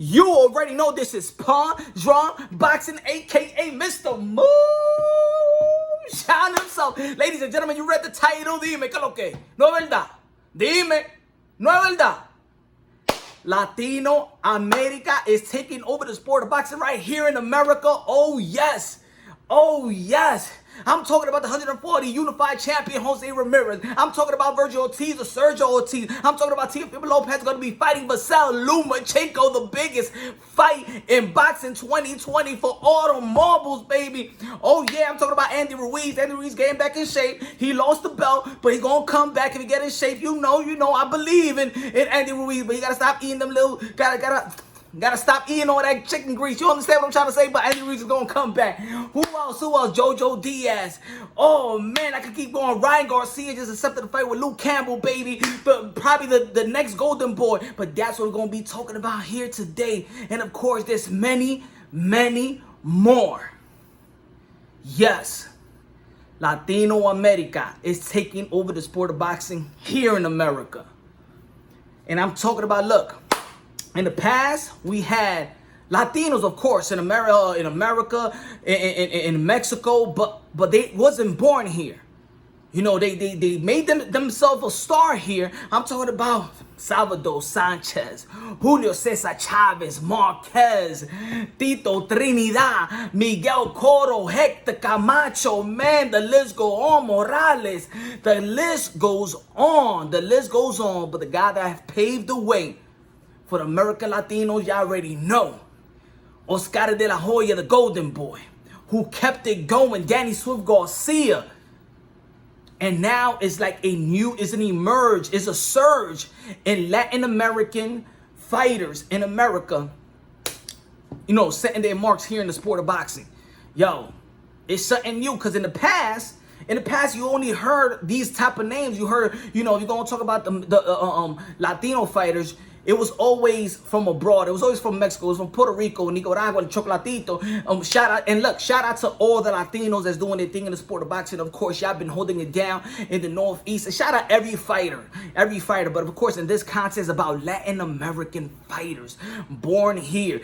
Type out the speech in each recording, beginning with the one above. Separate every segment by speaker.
Speaker 1: You already know this is Paving Boxing, aka Mr. Moonshine himself. Ladies and gentlemen, you read the title. Dime, ¿qué lo que? No es verdad. Dime, no es verdad. Latino America is taking over the sport of boxing right here in America. Oh, yes. Oh, yes. I'm talking about the 140 unified champion Jose Ramirez. I'm talking about Vergil Ortiz or Sergio Ortiz. I'm talking about Teofimo Lopez going to be fighting Vasyl Lomachenko, the biggest fight in boxing 2020 for all the marbles, baby. Oh, yeah, I'm talking about Andy Ruiz. Andy Ruiz getting back in shape. He lost the belt, but he's going to come back if he get in shape. You know, I believe in Andy Ruiz, but you got to stop eating them little, Gotta stop eating all that chicken grease. You understand what I'm trying to say? But Andy Ruiz is gonna come back. Who else? Jojo Diaz. Oh man, I could keep going. Ryan Garcia just accepted the fight with Luke Campbell, baby. But probably the next golden boy. But that's what we're gonna be talking about here today. And of course, there's many, many more. Yes. Latino America is taking over the sport of boxing here in America. And I'm talking about, look. In the past, we had Latinos, of course, in America, in Mexico, but they wasn't born here. You know, they made themselves a star here. I'm talking about Salvador Sanchez, Julio Cesar Chavez, Marquez, Tito Trinidad, Miguel Cotto, Hector Camacho, man, the list goes on, Morales, the list goes on, but the guy that have paved the way for the American Latinos, y'all already know. Oscar de la Hoya, the golden boy, who kept it going. Danny Swift Garcia. And now it's like it's a surge in Latin American fighters in America, you know, setting their marks here in the sport of boxing. Yo, it's something new, because in the past, you only heard these type of names. You heard, you know, you're going to talk about the Latino fighters. It was always from abroad. It was always from Mexico. It was from Puerto Rico, Nicaragua, and Chocolatito. Shout out to all the Latinos that's doing their thing in the sport of boxing. Of course, y'all been holding it down in the Northeast. And shout out every fighter. But of course, in this contest about Latin American fighters born here.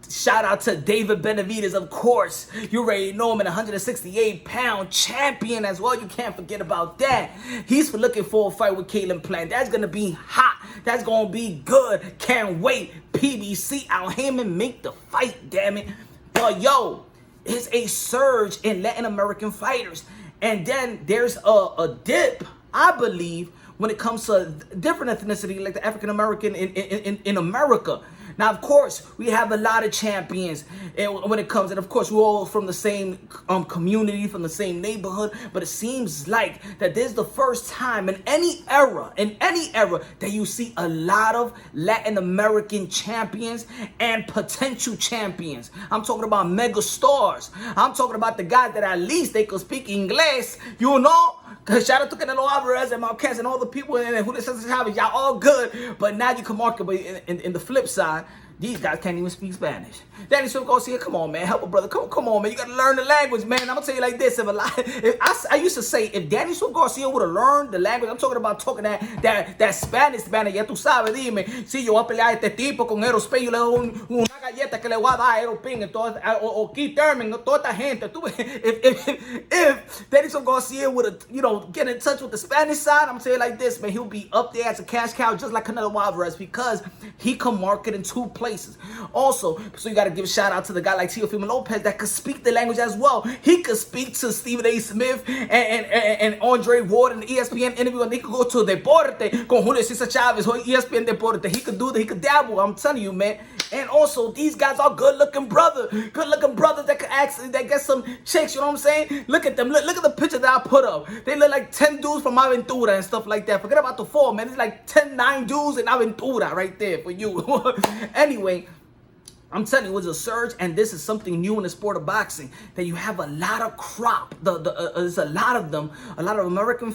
Speaker 1: Shout out to David Benavidez, of course. You already know him, an 168-pound champion as well. You can't forget about that. He's looking for a fight with Caleb Plant. That's going to be hot. That's going to be good. Can't wait. PBC, Al Heyman, make the fight, damn it. But yo, it's a surge in Latin American fighters. And then there's a dip, I believe, when it comes to different ethnicity, like the African American in America. Now, of course, we have a lot of champions when it comes, and of course, we're all from the same community, from the same neighborhood. But it seems like that this is the first time in any era, that you see a lot of Latin American champions and potential champions. I'm talking about mega stars. I'm talking about the guys that at least they could speak English, you know. Cause shout out to Canelo Alvarez and Marquez and all the people in Julio Cesar Chavez, y'all all good. But now you can market, but in the flip side, these guys can't even speak Spanish. Danny Swift Garcia, come on, man, help a brother. Come on, man, you gotta learn the language, man. I'm gonna tell you like this: I used to say, if Danny Swift Garcia would have learned the language, I'm talking about that Spanish, ya tú sabes, dime, si yo voy a pelear este tipo con Aerospace, yo le doy una galleta que le voy a dar a Aeroping, o Keith Thurman, toda esta gente. If Danny Swift Garcia would have, you know, get in touch with the Spanish side, I'm gonna tell you like this, man, he'll be up there as a cash cow, just like Canelo Alvarez, because he can market in two places. Also, so you got to give a shout out to the guy like Teofimo Lopez that could speak the language as well. He could speak to Stephen A. Smith and Andre Ward in the ESPN interview, and they could go to Deporte con Julio Cesar Chavez or ESPN Deporte. He could dabble. I'm telling you, man. And also, these guys are good-looking brothers that could actually get some chicks. You know what I'm saying? Look at them. Look at the picture that I put up. They look like 10 dudes from Aventura and stuff like that. Forget about the 4, man. It's like 9 dudes in Aventura right there for you. Anyway, I'm telling you, it was a surge, and this is something new in the sport of boxing, that you have a lot of crop. There's a lot of them, a lot of American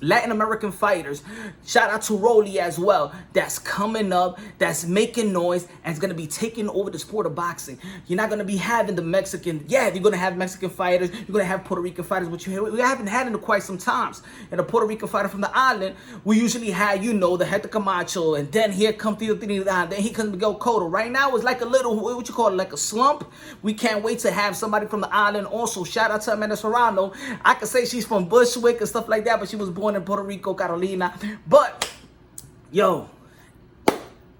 Speaker 1: Latin American fighters. Shout out to Rolly as well. That's coming up, that's making noise, and it's going to be taking over the sport of boxing. You're not going to be having the Mexican, yeah, you're going to have Mexican fighters, you're going to have Puerto Rican fighters, which we haven't had in quite some times. And a Puerto Rican fighter from the island, we usually had, you know, the Hector Camacho, and then here comes Tito Trinidad, then he comes Miguel Cotto. Right now, it's like a little, what you call it, like a slump. We can't wait to have somebody from the island also. Shout out to Amanda Serrano. I could say she's from Bushwick and stuff like that, but she was born in Puerto Rico, Carolina. But yo,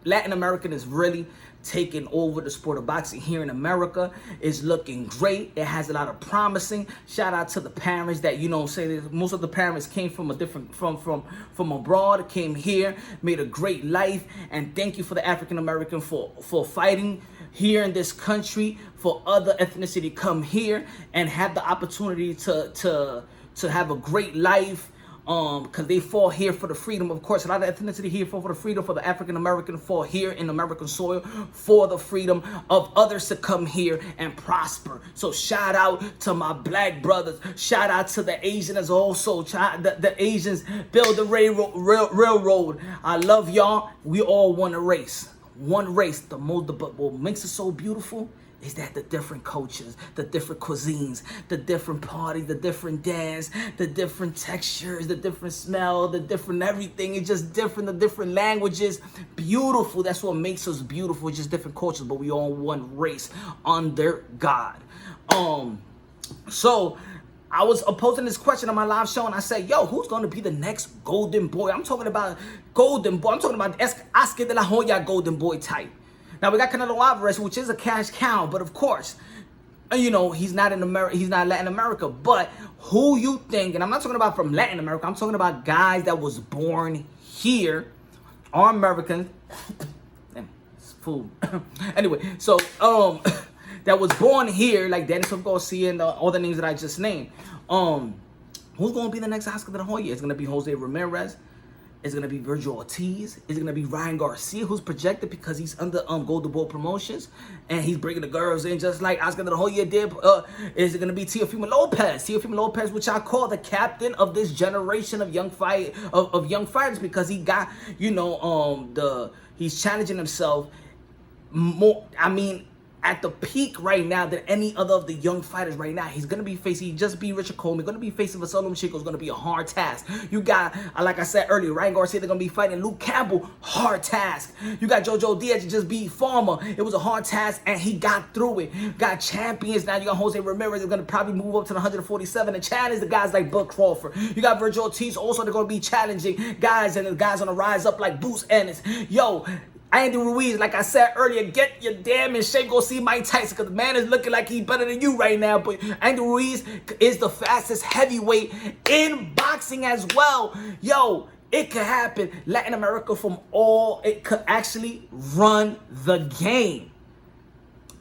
Speaker 1: Latin American is really taking over the sport of boxing here in America. It's looking great. It has a lot of promising. Shout out to the parents that, you know, say that most of the parents came from a different from abroad, came here, made a great life, and thank you for the African American for fighting here in this country, for other ethnicity come here and have the opportunity to have a great life, because they fought here for the freedom. Of course, a lot of ethnicity here fought for the freedom, for the African American fought here in American soil for the freedom of others to come here and prosper. So shout out to my black brothers. Shout out to the Asians also. The Asians build the railroad. I love y'all. We all want a race. One race. But what makes it so beautiful is that the different cultures, the different cuisines, the different parties, the different dance, the different textures, the different smell, the different everything. It's just different, the different languages. Beautiful. That's what makes us beautiful. It's just different cultures, but we all one race under God. So I was posing this question on my live show, and I said, yo, who's going to be the next golden boy? I'm talking about golden boy. I'm talking about Oscar de la Hoya golden boy type. Now, we got Canelo Alvarez, which is a cash cow, but of course, you know, he's not in America, he's not Latin America. But who you think, and I'm not talking about from Latin America, I'm talking about guys that was born here, are Americans. Damn, it's food. Anyway, so that was born here, like Dennis Garcia and all the names that I just named. Who's going to be the next Oscar de la Hoya? It's going to be Jose Ramirez. It's going to be Vergil Ortiz. It's going to be Ryan Garcia, who's projected because he's under Golden Boy Promotions. And he's bringing the girls in just like Oscar de la Hoya did. Is it going to be Teofimo Lopez? Teofimo Lopez, which I call the captain of this generation of young fighters, because he got, you know, he's challenging himself more. I mean, at the peak right now than any other of the young fighters right now. He's going to be facing, he just beat Richard Coleman, going to be facing Vasily Lomachenko. Is going to be a hard task. You got, like I said earlier, Ryan Garcia, they're going to be fighting Luke Campbell, hard task. You got Jojo Diaz, just beat Farmer. It was a hard task, and he got through it. Got champions now. You got Jose Ramirez, they're going to probably move up to the 147 and challenge the guys like Bud Crawford. You got Vergil Ortiz, also they're going to be challenging guys, and the guys on the rise up like Boots Ennis. Yo, Andy Ruiz, like I said earlier, get your damn in shape. Go see Mike Tyson, because the man is looking like he's better than you right now. But Andy Ruiz is the fastest heavyweight in boxing as well. Yo, it could happen. Latin America it could actually run the game.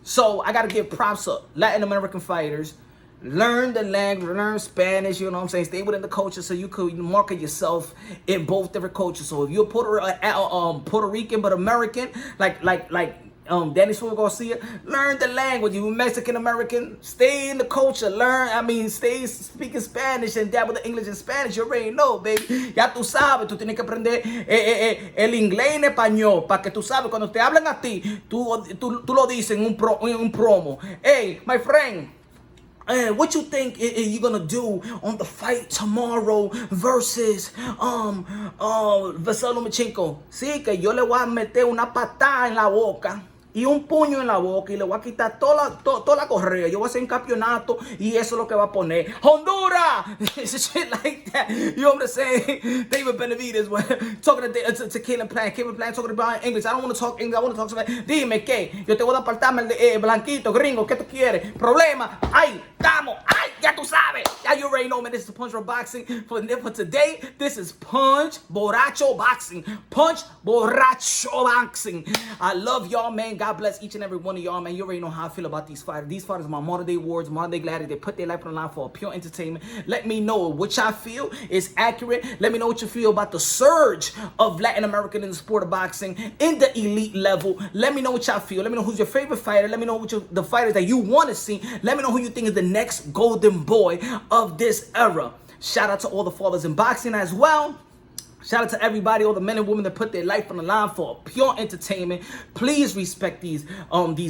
Speaker 1: So I got to give props up. Latin American fighters, learn the language, learn Spanish, you know what I'm saying? Stay within the culture so you could market yourself in both different cultures. So if you're Puerto Rican but American, like Danny Suarez Garcia, learn the language. You Mexican American, stay in the culture, stay speaking Spanish and dabble the English and Spanish. You already know, baby. Ya tú sabes, tú tienes que aprender el inglés en español, para que tú sabes, cuando te hablan a ti, tú lo dices en un promo. Hey, my friend, what you think you're gonna do on the fight tomorrow versus Vasily Lomachenko? Sí, que yo le voy a meter una patada en la boca y un puño en la boca y le voy a quitar toda la correa. Yo voy a hacer un campeonato y eso es lo que va a poner Honduras. Shit like that. You know what I'm saying? David Benavidez talking to Caleb Plant. Caleb Plant talking about English. I don't want to talk English. I want to talk Spanish. Dime que yo te voy a apartarme blanquito, gringo. ¿Qué tú quieres? Problema. Ay, estamos. Ay, ya tú sabes. Yeah, you already know, man. This is Punch Roll Boxing. For today, this is Punch Borracho Boxing. Punch Borracho Boxing. I love y'all, man. God bless each and every one of y'all, man. You already know how I feel about these fighters. These fighters are my modern day warriors, modern day gladiators. They put their life on the line for pure entertainment. Let me know what y'all feel is accurate. Let me know what you feel about the surge of Latin American in the sport of boxing in the elite level. Let me know what y'all feel. Let me know who's your favorite fighter. Let me know the fighters that you want to see. Let me know who you think is the next golden boy of this era. Shout out to all the fathers in boxing as well. Shout out to everybody, all the men and women that put their life on the line for pure entertainment. Please respect these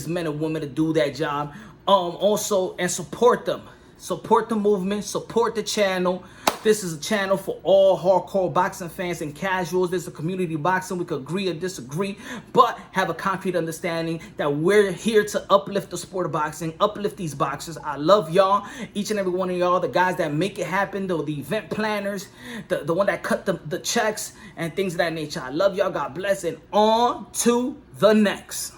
Speaker 1: men and women to do that job. Also, and support them. Support the movement. Support the channel. This is a channel for all hardcore boxing fans and casuals. This is a community boxing. We could agree or disagree, but have a concrete understanding that we're here to uplift the sport of boxing, uplift these boxers. I love y'all, each and every one of y'all, the guys that make it happen, the event planners, the one that cut the checks and things of that nature. I love y'all. God bless, and on to the next.